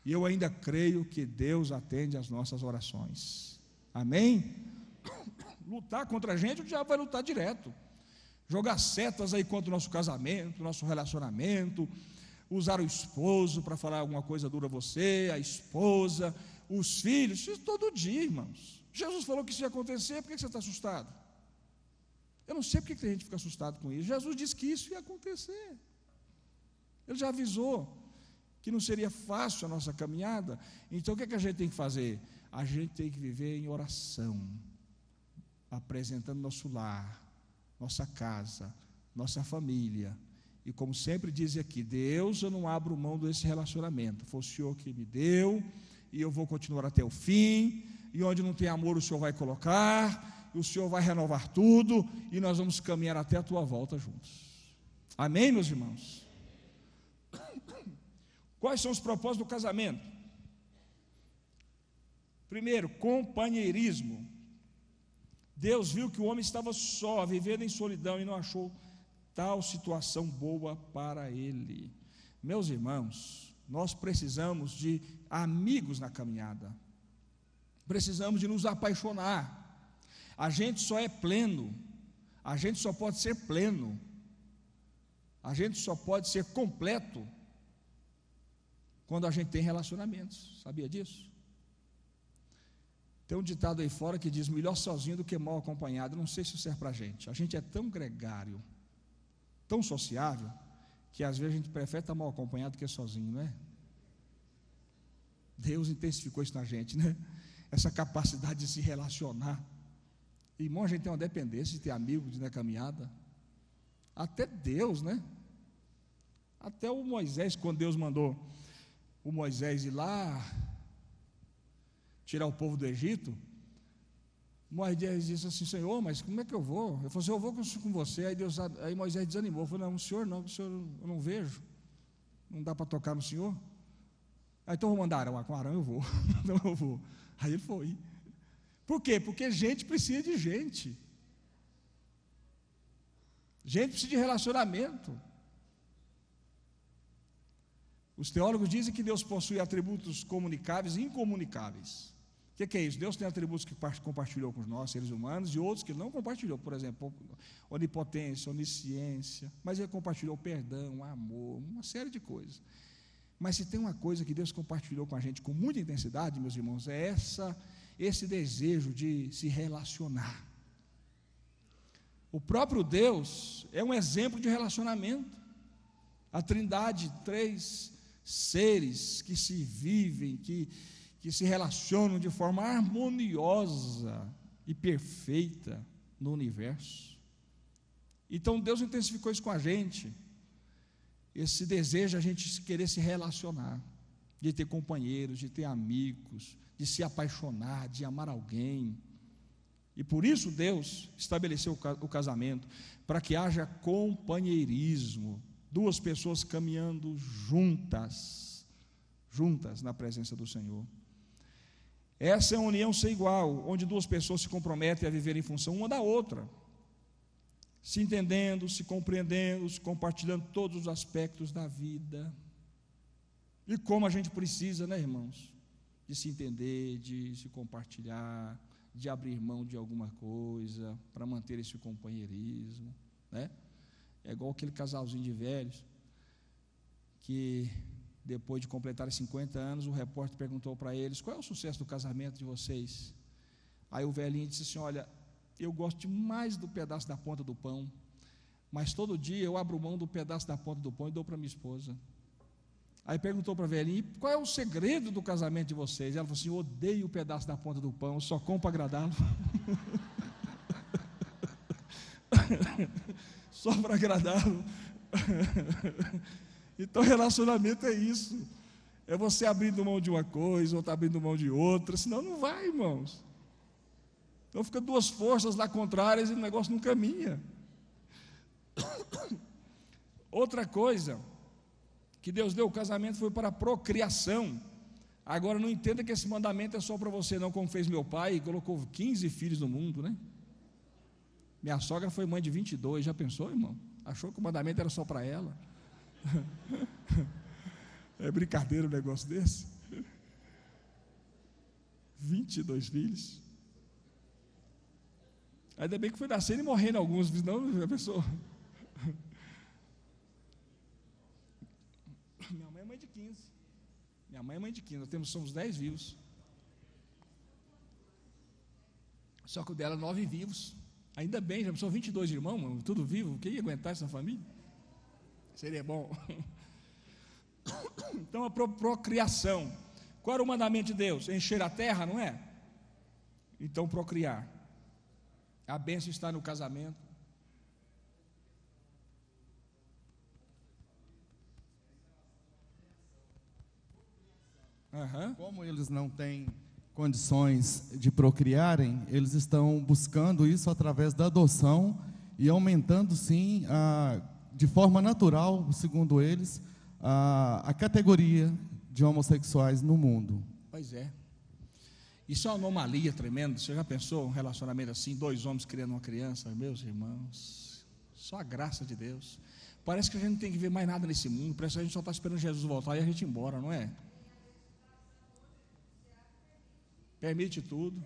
E eu ainda creio que Deus atende às nossas orações. Amém? Lutar contra a gente, o diabo vai lutar direto. Jogar setas aí contra o nosso casamento, nosso relacionamento, usar o esposo para falar alguma coisa dura a você, a esposa, os filhos, isso todo dia, irmãos. Jesus falou que isso ia acontecer, por que você está assustado? Eu não sei porque que a gente fica assustado com isso. Jesus disse que isso ia acontecer. Ele já avisou que não seria fácil a nossa caminhada. Então o que a gente tem que fazer? A gente tem que viver em oração, apresentando nosso lar, nossa casa, nossa família. E como sempre diz aqui, Deus, eu não abro mão desse relacionamento. Foi o Senhor que me deu, e eu vou continuar até o fim, e onde não tem amor o Senhor vai colocar, e o Senhor vai renovar tudo, e nós vamos caminhar até a tua volta juntos. Amém, meus irmãos? Quais são os propósitos do casamento? Primeiro, companheirismo. Deus viu que o homem estava só, vivendo em solidão, e não achou tal situação boa para ele. Meus irmãos, nós precisamos de amigos na caminhada, precisamos de nos apaixonar. A gente só é pleno, a gente só pode ser pleno, a gente só pode ser completo quando a gente tem relacionamentos. Sabia disso? Tem um ditado aí fora que diz, melhor sozinho do que mal acompanhado. Não sei se isso serve para a gente é tão gregário, tão sociável, que às vezes a gente prefere estar mal acompanhado do que sozinho, não é? Deus intensificou isso na gente, né? Essa capacidade de se relacionar. Irmão, a gente tem uma dependência de ter amigos na caminhada. Até Deus, né? Até o Moisés, quando Deus mandou o Moisés ir lá tirar o povo do Egito, Moisés disse assim: Senhor, mas como é que eu vou? Eu falei assim: eu vou com você. Aí Moisés desanimou. Eu falei: não, o senhor não, eu não vejo, não dá para tocar no senhor. Aí então eu vou mandar Arão, com Arão eu vou. Então eu vou. Aí ele foi. Por quê? Porque gente precisa de gente. Gente precisa de relacionamento. Os teólogos dizem que Deus possui atributos comunicáveis e incomunicáveis. O que é isso? Deus tem atributos que compartilhou com nós, seres humanos, e outros que não compartilhou. Por exemplo, onipotência, onisciência. Mas Ele compartilhou perdão, amor, uma série de coisas. Mas se tem uma coisa que Deus compartilhou com a gente com muita intensidade, meus irmãos, é esse desejo de se relacionar. O próprio Deus é um exemplo de relacionamento. A Trindade, 3 seres que se vivem, que se relacionam de forma harmoniosa e perfeita no universo. Então Deus intensificou isso com a gente, esse desejo de a gente querer se relacionar, de ter companheiros, de ter amigos, de se apaixonar, de amar alguém. E por isso Deus estabeleceu o casamento, para que haja companheirismo, 2 pessoas caminhando juntas na presença do Senhor. Essa é uma união sem igual, onde 2 pessoas se comprometem a viver em função uma da outra, se entendendo, se compreendendo, se compartilhando todos os aspectos da vida. E como a gente precisa, né, irmãos, de se entender, de se compartilhar, de abrir mão de alguma coisa para manter esse companheirismo, né? É igual aquele casalzinho de velhos que, depois de completar 50 anos, o repórter perguntou para eles: qual é o sucesso do casamento de vocês? Aí o velhinho disse assim: olha, eu gosto demais do pedaço da ponta do pão, mas todo dia eu abro mão do pedaço da ponta do pão e dou para minha esposa. Aí perguntou para a velhinha: qual é o segredo do casamento de vocês? Ela falou assim: eu odeio o pedaço da ponta do pão, eu só como para agradá-lo. Só para agradá-lo. Então relacionamento é isso, é você abrindo mão de uma coisa, ou está abrindo mão de outra, senão não vai, irmãos. Então fica 2 forças lá contrárias e o negócio não caminha. Outra coisa que Deus deu, o casamento foi para a procriação. Agora não entenda que esse mandamento é só para você não, como fez meu pai, e colocou 15 filhos no mundo, né? Minha sogra foi mãe de 22, já pensou, irmão? Achou que o mandamento era só para ela? É brincadeira um negócio desse? 22 filhos. Ainda bem que foi nascendo e morrendo alguns, não, já pensou? Minha mãe é mãe de 15. Minha mãe é mãe de 15, nós somos 10 vivos. Só que o dela 9 vivos. Ainda bem, já são 22 irmãos, mano, tudo vivo. Quem ia aguentar essa família? Seria bom. Então a procriação. Qual era o mandamento de Deus? Encher a terra, não é? Então procriar. A bênção está no casamento. Como eles não têm condições de procriarem, eles estão buscando isso através da adoção e aumentando, sim, de forma natural, segundo eles, a categoria de homossexuais no mundo. Pois é. Isso é uma anomalia tremenda. Você já pensou um relacionamento assim, 2 homens criando uma criança? Meus irmãos, só a graça de Deus. Parece que a gente não tem que ver mais nada nesse mundo, parece que a gente só está esperando Jesus voltar e a gente ir embora, não é? Permite tudo.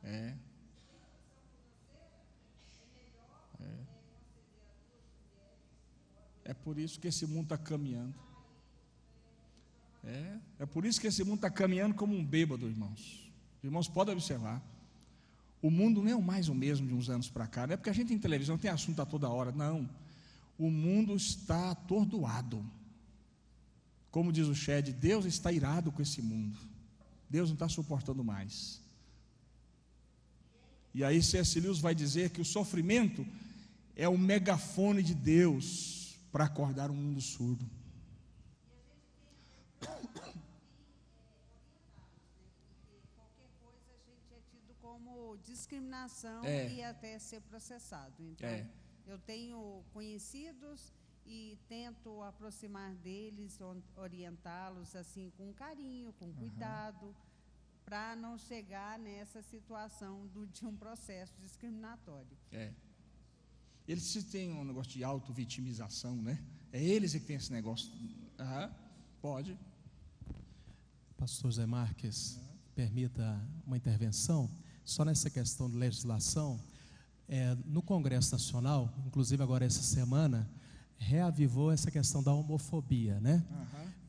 É por isso que esse mundo está caminhando. É por isso que esse mundo está caminhando como um bêbado, irmãos. Os irmãos podem observar. O mundo não é mais o mesmo de uns anos para cá. Não é porque a gente tem televisão, tem assunto a toda hora. Não. O mundo está atordoado. Como diz o Shed, Deus está irado com esse mundo. Deus não está suportando mais. E aí C.S. Lewis vai dizer que o sofrimento é o megafone de Deus para acordar um mundo surdo. Qualquer coisa a gente é tido como discriminação e até ser processado. Então, eu tenho conhecidos e tento aproximar deles, orientá-los assim com carinho, com cuidado, para não chegar nessa situação de um processo discriminatório. Eles têm um negócio de auto-vitimização, né? É eles que têm esse negócio. Pode. Pastor Zé Marques, permita uma intervenção, só nessa questão de legislação. No Congresso Nacional, inclusive agora essa semana, reavivou essa questão da homofobia, né?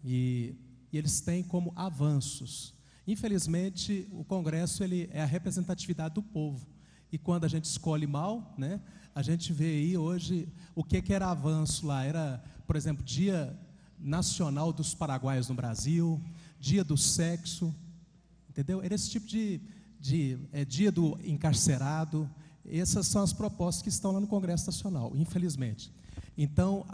E eles têm como avanços. Infelizmente, o Congresso ele é a representatividade do povo. E quando a gente escolhe mal, né, a gente vê aí hoje o que era avanço lá. Era, por exemplo, Dia Nacional dos Paraguaios no Brasil, Dia do Sexo, entendeu? Era esse tipo de Dia do Encarcerado. Essas são as propostas que estão lá no Congresso Nacional, infelizmente. Então,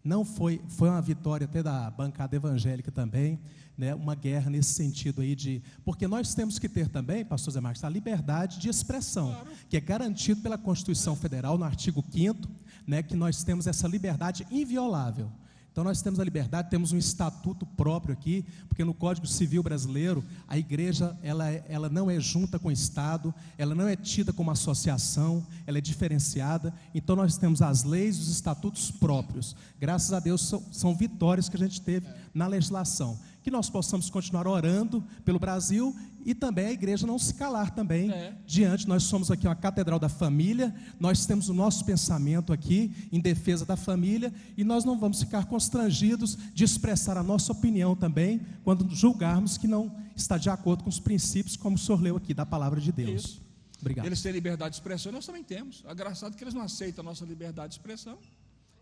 não foi uma vitória até da bancada evangélica também, né, uma guerra nesse sentido aí porque nós temos que ter também, pastor Zé Marcos, a liberdade de expressão, que é garantido pela Constituição Federal, no artigo 5º, né, que nós temos essa liberdade inviolável. Então nós temos a liberdade, temos um estatuto próprio aqui, porque no Código Civil brasileiro, a igreja ela não é junta com o Estado, ela não é tida como associação, ela é diferenciada. Então nós temos as leis e os estatutos próprios. Graças a Deus são vitórias que a gente teve na legislação. Que nós possamos continuar orando pelo Brasil e também a igreja não se calar também diante. Nós somos aqui uma catedral da família, nós temos o nosso pensamento aqui em defesa da família e nós não vamos ficar constrangidos de expressar a nossa opinião também quando julgarmos que não está de acordo com os princípios, como o senhor leu aqui da palavra de Deus. Isso. Obrigado. Eles têm liberdade de expressão, nós também temos. É engraçado que eles não aceitam a nossa liberdade de expressão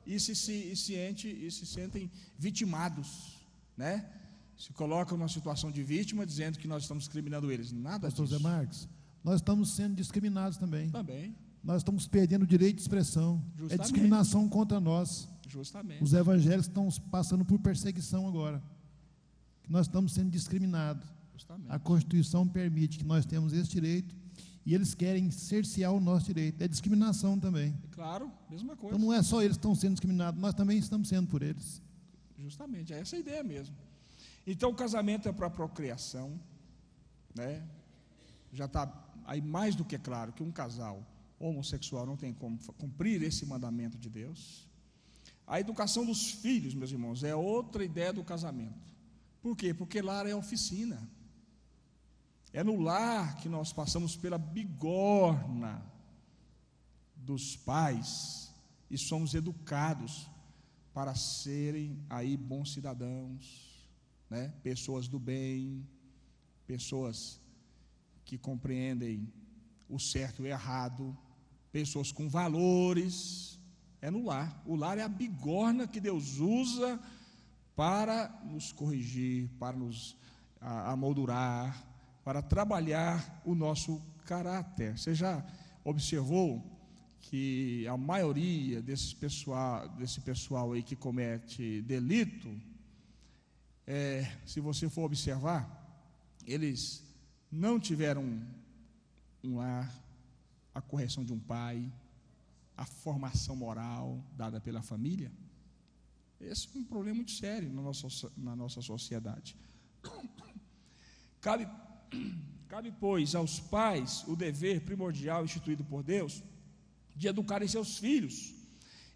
e se sentem vitimados, né? Se colocam numa situação de vítima, dizendo que nós estamos discriminando eles. Nada Pastor disso. Zé Marcos, nós estamos sendo discriminados também. Também. Nós estamos perdendo o direito de expressão. Justamente. É discriminação contra nós. Justamente. Os evangélicos estão passando por perseguição agora. Nós estamos sendo discriminados. Justamente. A Constituição permite que nós temos esse direito e eles querem cercear o nosso direito. É discriminação também. Claro, mesma coisa. Então não é só eles que estão sendo discriminados, nós também estamos sendo por eles. Justamente, é essa a ideia mesmo. Então o casamento é para a procriação, né? Já está aí mais do que claro que um casal homossexual não tem como cumprir esse mandamento de Deus. A educação dos filhos, meus irmãos, é outra ideia do casamento. Por quê? Porque lar é oficina. É no lar que nós passamos pela bigorna dos pais e somos educados para serem aí bons cidadãos, né? Pessoas do bem, pessoas que compreendem o certo e o errado, pessoas com valores. É no lar. O lar é a bigorna que Deus usa para nos corrigir, para nos amoldurar, para trabalhar o nosso caráter. Você já observou que a maioria desse pessoal aí que comete delito, se você for observar, eles não tiveram um lar, a correção de um pai, a formação moral dada pela família. Esse é um problema muito sério na nossa sociedade. Cabe, pois, aos pais o dever primordial instituído por Deus de educarem seus filhos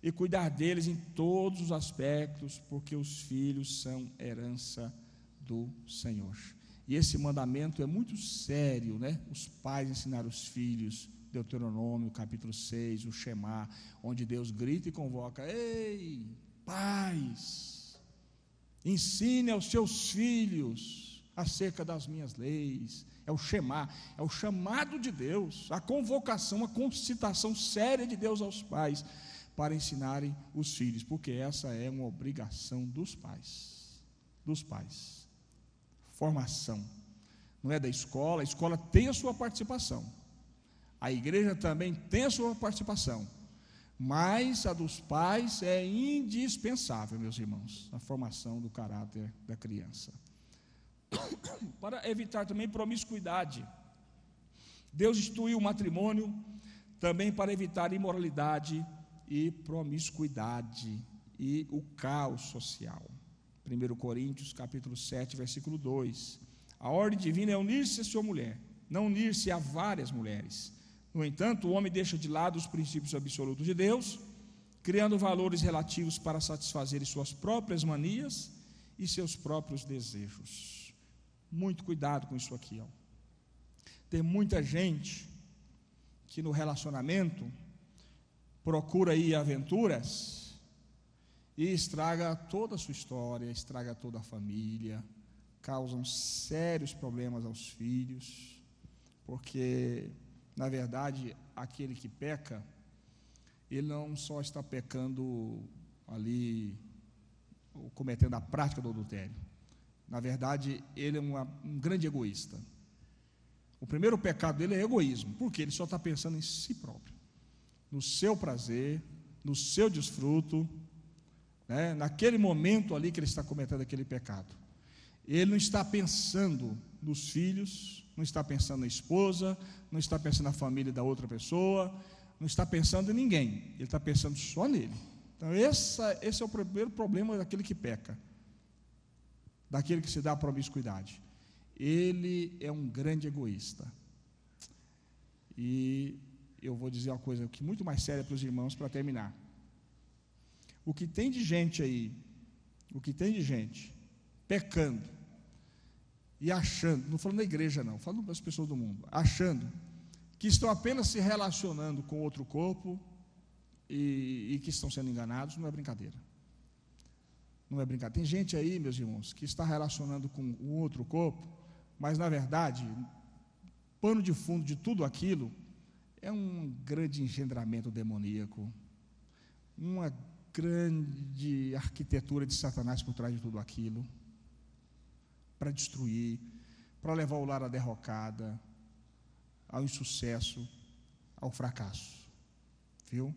e cuidar deles em todos os aspectos, porque os filhos são herança do Senhor. E esse mandamento é muito sério, né? Os pais ensinar os filhos, Deuteronômio, capítulo 6, o Shema, onde Deus grita e convoca: ei, pais, ensine aos seus filhos acerca das minhas leis. É o Shema, é o chamado de Deus, a convocação, a concitação séria de Deus aos pais, para ensinarem os filhos, porque essa é uma obrigação dos pais. Formação, não é da escola. A escola tem a sua participação, a igreja também tem a sua participação, mas a dos pais é indispensável, meus irmãos, a formação do caráter da criança. Para evitar também promiscuidade, Deus instituiu o matrimônio também para evitar imoralidade e promiscuidade e o caos social. 1 Coríntios, capítulo 7, versículo 2. A ordem divina é unir-se a sua mulher, não unir-se a várias mulheres. No entanto, o homem deixa de lado os princípios absolutos de Deus, criando valores relativos para satisfazer suas próprias manias e seus próprios desejos. Muito cuidado com isso aqui, ó. Tem muita gente que no relacionamento procura aí aventuras e estraga toda a sua história, estraga toda a família, causam sérios problemas aos filhos, porque, na verdade, aquele que peca, ele não só está pecando ali, cometendo a prática do adultério. Na verdade, ele é um grande egoísta. O primeiro pecado dele é egoísmo, porque ele só está pensando em si próprio, no seu prazer, no seu desfruto, né? Naquele momento ali que ele está cometendo aquele pecado. Ele não está pensando nos filhos, não está pensando na esposa, não está pensando na família da outra pessoa, não está pensando em ninguém, ele está pensando só nele. Então esse é o primeiro problema daquele que peca, daquele que se dá a promiscuidade. Ele é um grande egoísta. E eu vou dizer uma coisa que muito mais séria para os irmãos para terminar. O que tem de gente aí, pecando e achando, não falando da igreja não, falando das pessoas do mundo, achando que estão apenas se relacionando com outro corpo e que estão sendo enganados, não é brincadeira. Não é brincadeira. Tem gente aí, meus irmãos, que está relacionando com um outro corpo, mas na verdade, pano de fundo de tudo aquilo é um grande engendramento demoníaco, uma grande arquitetura de Satanás por trás de tudo aquilo, para destruir, para levar o lar à derrocada, ao insucesso, ao fracasso. Viu?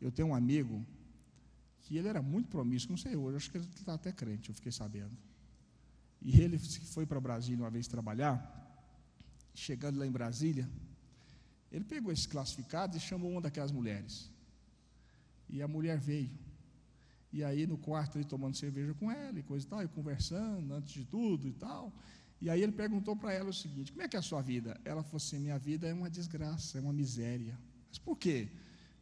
Eu tenho um amigo que ele era muito promíscuo, não sei hoje, acho que ele está até crente, eu fiquei sabendo. E ele foi para Brasília uma vez trabalhar, chegando lá em Brasília, ele pegou esse classificado e chamou uma daquelas mulheres. E a mulher veio. E aí no quarto ele tomando cerveja com ela e coisa e tal, e conversando antes de tudo e tal. E aí ele perguntou para ela o seguinte: como é que é a sua vida? Ela falou assim: minha vida é uma desgraça, é uma miséria. Mas por quê?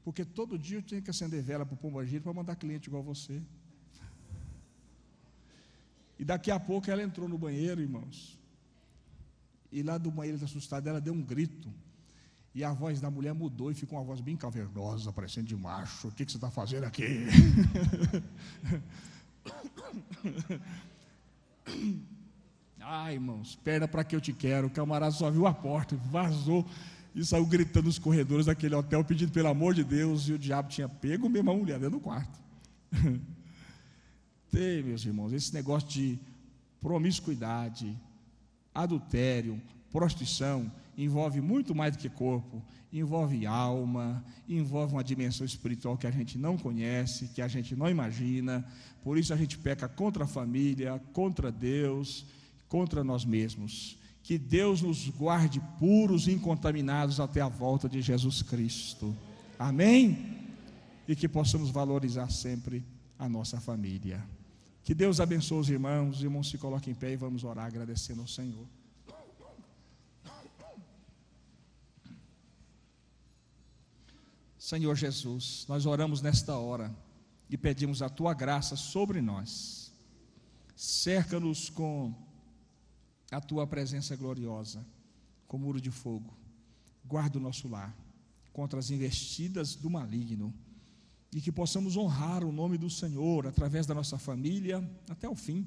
Porque todo dia eu tinha que acender vela para o Pombagira para mandar cliente igual você. E daqui a pouco ela entrou no banheiro, irmãos. E lá do banheiro, assustada, ela deu um grito. E a voz da mulher mudou e ficou uma voz bem cavernosa, parecendo de macho. O que você está fazendo aqui? Ai, irmãos, perna para que eu te quero. O camarada só viu a porta, vazou e saiu gritando nos corredores daquele hotel, pedindo pelo amor de Deus, e o diabo tinha pego mesmo a mulher dentro do quarto. Tem, meus irmãos, esse negócio de promiscuidade, adultério, prostituição, envolve muito mais do que corpo, envolve alma, envolve uma dimensão espiritual que a gente não conhece, que a gente não imagina. Por isso a gente peca contra a família, contra Deus, contra nós mesmos. Que Deus nos guarde puros e incontaminados até a volta de Jesus Cristo. Amém? E que possamos valorizar sempre a nossa família. Que Deus abençoe os irmãos se coloquem em pé e vamos orar agradecendo ao Senhor. Senhor Jesus, nós oramos nesta hora e pedimos a Tua graça sobre nós. Cerca-nos com a Tua presença gloriosa, com muro de fogo. Guarda o nosso lar contra as investidas do maligno e que possamos honrar o nome do Senhor através da nossa família até o fim.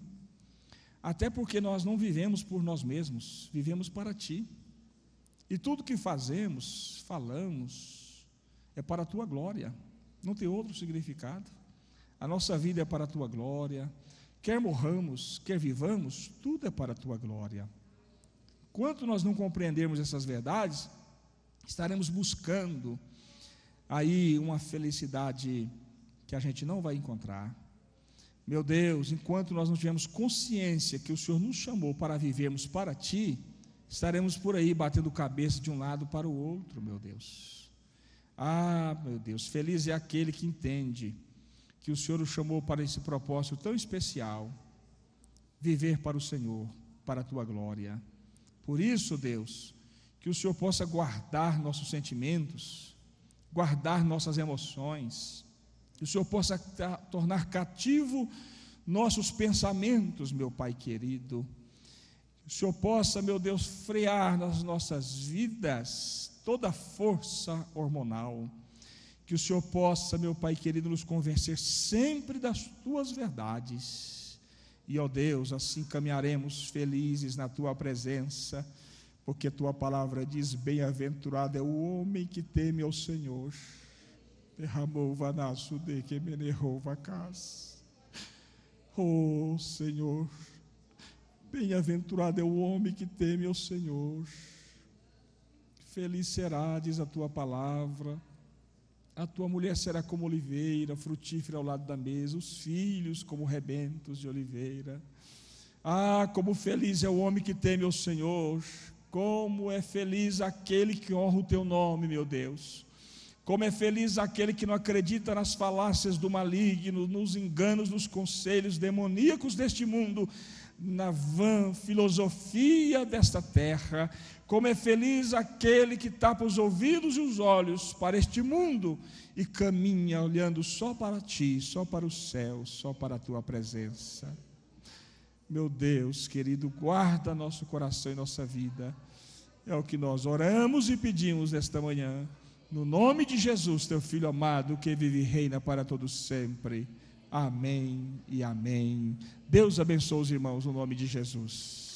Até porque nós não vivemos por nós mesmos, vivemos para Ti. E tudo que fazemos, falamos, é para a Tua glória, não tem outro significado. A nossa vida é para a Tua glória, quer morramos, quer vivamos, tudo é para a Tua glória. Enquanto nós não compreendermos essas verdades, estaremos buscando aí uma felicidade que a gente não vai encontrar. Meu Deus, enquanto nós não tivermos consciência que o Senhor nos chamou para vivermos para Ti, estaremos por aí batendo cabeça de um lado para o outro, meu Deus. Ah, meu Deus, feliz é aquele que entende que o Senhor o chamou para esse propósito tão especial, viver para o Senhor, para a tua glória. Por isso, Deus, que o Senhor possa guardar nossos sentimentos, guardar nossas emoções, que o Senhor possa tornar cativo nossos pensamentos, meu Pai querido, que o Senhor possa, meu Deus, frear nas nossas vidas toda a força hormonal, que o Senhor possa, meu Pai querido, nos convencer sempre das tuas verdades, e ó Deus, assim caminharemos felizes na tua presença, porque tua palavra diz: bem-aventurado é o homem que teme ao Senhor. Derramou vanaço de que menerrou vacas. Oh Senhor, bem-aventurado é o homem que teme ao Senhor. Feliz será, diz a tua palavra. A tua mulher será como oliveira, frutífera ao lado da mesa, os filhos como rebentos de oliveira. Ah, como feliz é o homem que teme ao Senhor. Como é feliz aquele que honra o teu nome, meu Deus. Como é feliz aquele que não acredita nas falácias do maligno, nos enganos, nos conselhos demoníacos deste mundo, na vã filosofia desta terra. Como é feliz aquele que tapa os ouvidos e os olhos para este mundo e caminha olhando só para ti, só para o céu, só para a tua presença. Meu Deus querido, guarda nosso coração e nossa vida. É o que nós oramos e pedimos nesta manhã, no nome de Jesus, teu Filho amado, que vive e reina para todos sempre. Amém e amém. Deus abençoe os irmãos no nome de Jesus.